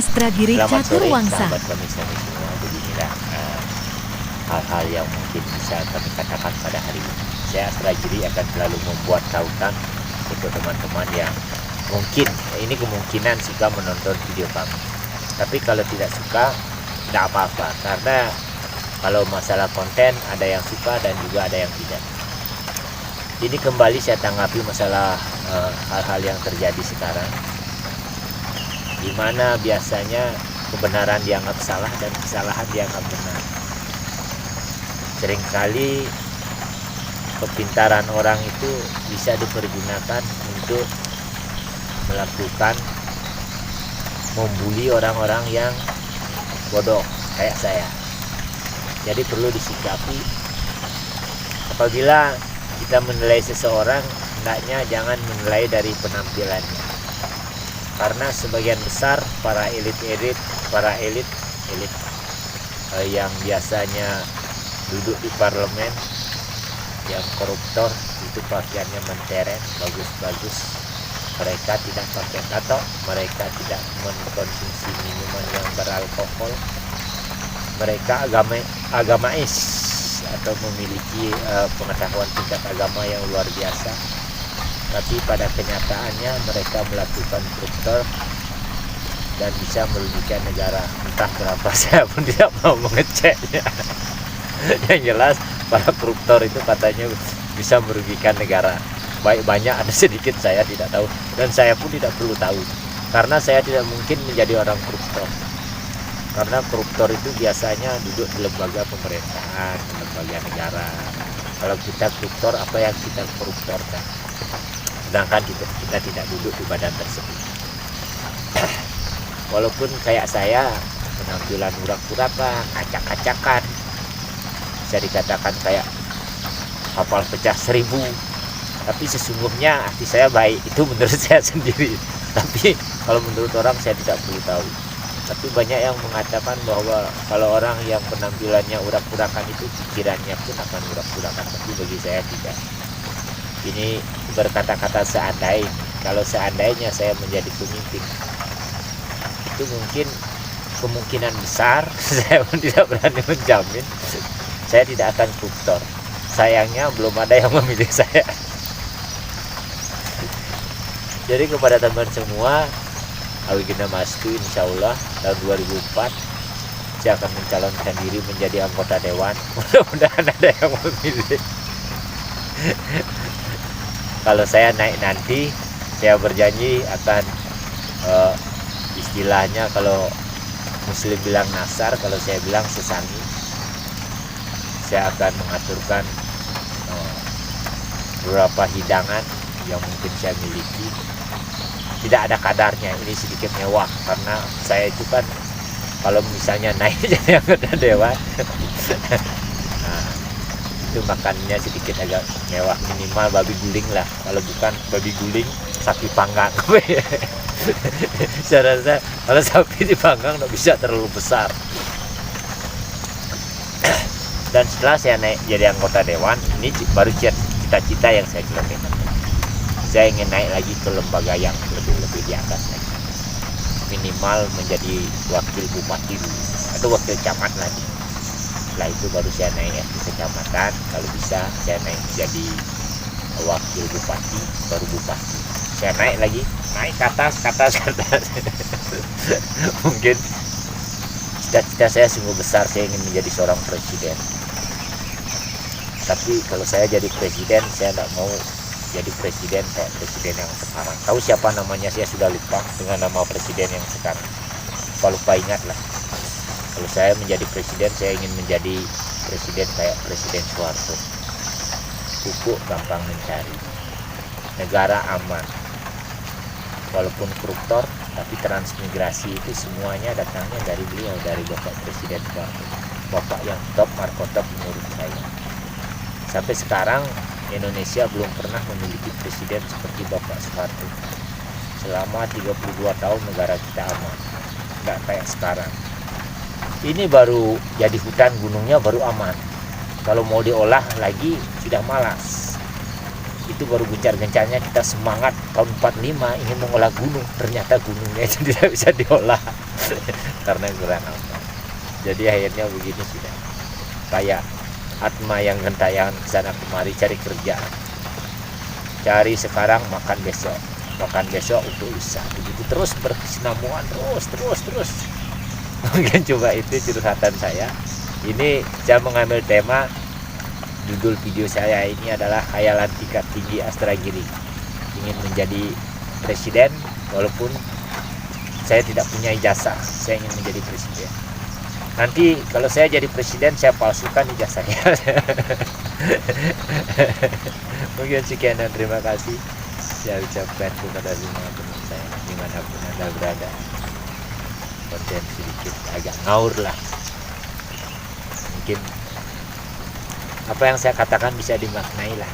Mastragiri Selamat sore Caturwangsa. sahabat kami semua. Beginilah hal-hal yang mungkin bisa kami katakan pada hari ini. Saya Astragiri akan selalu membuat tautan untuk teman-teman yang mungkin ini kemungkinan suka menonton video kami. Tapi kalau tidak suka, tidak apa-apa, karena kalau masalah konten ada yang suka dan juga ada yang tidak. Ini kembali saya tanggapi masalah hal-hal yang terjadi sekarang, di mana biasanya kebenaran dianggap salah dan kesalahan dianggap benar. Seringkali kepintaran orang itu bisa dipergunakan untuk melakukan membuli orang-orang yang bodoh kayak saya. Jadi perlu disikapi, apabila kita menilai seseorang, hendaknya jangan menilai dari penampilannya. Karena sebagian besar para elit yang biasanya duduk di parlemen, yang koruptor, itu pakaiannya menteren, bagus-bagus. Mereka tidak pakai tato, mereka tidak mengkonsumsi minuman yang beralkohol, mereka agamais atau memiliki pengetahuan tingkat agama yang luar biasa. Tapi pada kenyataannya mereka melakukan koruptor dan bisa merugikan negara. Entah berapa, saya pun tidak mau mengeceknya. Yang jelas para koruptor itu katanya bisa merugikan negara. Baik banyak ada sedikit saya tidak tahu, dan saya pun tidak perlu tahu, karena saya tidak mungkin menjadi orang koruptor. Karena koruptor itu biasanya duduk di lembaga pemerintahan, lembaga negara. Kalau kita koruptor, apa yang kita koruptorkan? Sedangkan kita tidak duduk di badan tersebut. Walaupun kayak saya, penampilan urak-urakan, acak-acakan, bisa dikatakan kayak kapal pecah 1000, tapi sesungguhnya hati saya baik. Itu menurut saya sendiri. Tapi kalau menurut orang saya tidak perlu tahu. Tapi banyak yang mengatakan bahwa kalau orang yang penampilannya urak-urakan itu pikirannya pun akan urak-urakan. Tapi bagi saya tidak. Ini berkata-kata seandainya. Kalau seandainya saya menjadi pemimpin, itu mungkin kemungkinan besar, saya pun tidak berani menjamin, saya tidak akan koruptor. Sayangnya belum ada yang memilih saya. Jadi kepada teman semua, Awigina Mastu, insya Allah tahun 2004 saya akan mencalonkan diri menjadi anggota dewan. Mudah-mudahan ada yang memilih. Kalau saya naik nanti, saya berjanji akan istilahnya kalau Muslim bilang nasar, kalau saya bilang sesami. Saya akan mengaturkan beberapa hidangan yang mungkin saya miliki. Tidak ada kadarnya, ini sedikit mewah, karena saya itu kan kalau misalnya naik jadi anggota dewan, nah, itu makannya sedikit agak mewah, minimal babi guling lah. Kalau bukan babi guling, sapi panggang. Saya rasa kalau sapi dipanggang tidak bisa terlalu besar. Dan setelah saya naik jadi anggota dewan, ini baru cita-cita yang saya cita-citakan. Saya ingin naik lagi ke lembaga yang lebih di atas lagi. Minimal menjadi wakil bupati dulu, atau wakil camat lagi. Setelah itu baru saya naik ke kecamatan. Kalau bisa saya naik jadi wakil bupati, baru bupati. Saya naik lagi, naik ke atas. Mungkin cita-cita saya sungguh besar, saya ingin menjadi seorang presiden. Tapi kalau saya jadi presiden, saya tidak mau jadi presiden kayak presiden yang sekarang. Tahu siapa namanya? Saya sudah lupa dengan nama presiden yang sekarang. Lupa ingat lah. Kalau saya menjadi presiden, saya ingin menjadi presiden kayak Presiden Soeharto. Pupuk gampang mencari, negara aman. Walaupun koruptor, tapi transmigrasi itu semuanya datangnya dari beliau, dari Bapak Presiden Soeharto. Bapak yang top, markotop menurut saya. Sampai sekarang Indonesia belum pernah memiliki presiden seperti Bapak Soeharto. Selama 32 tahun negara kita aman. Nggak kayak sekarang. Ini baru jadi hutan, gunungnya baru aman. Kalau mau diolah lagi sudah malas. itu baru gencar-gencarnya kita semangat tahun 45 ingin mengolah gunung, ternyata gunungnya itu tidak bisa diolah karena kurang apa. Jadi akhirnya begini sudah, kayak Atma yang gentayangan sana kemari cari kerjaan, cari sekarang makan besok untuk lusa, begitu terus berkesinambungan terus. Mungkin coba itu curhatan saya. Ini saya mengambil tema, judul video saya ini adalah Khayalan Tingkat Tinggi Astragiri. Ingin menjadi presiden walaupun saya tidak punya ijazah, saya ingin menjadi presiden. Nanti kalau saya jadi presiden saya palsukan ijazahnya. Mungkin sekian dan terima kasih saya ucapkan kepada semua teman saya dimanapun Anda berada. Konten sedikit agak ngaur lah, mungkin apa yang saya katakan bisa dimaknai lah.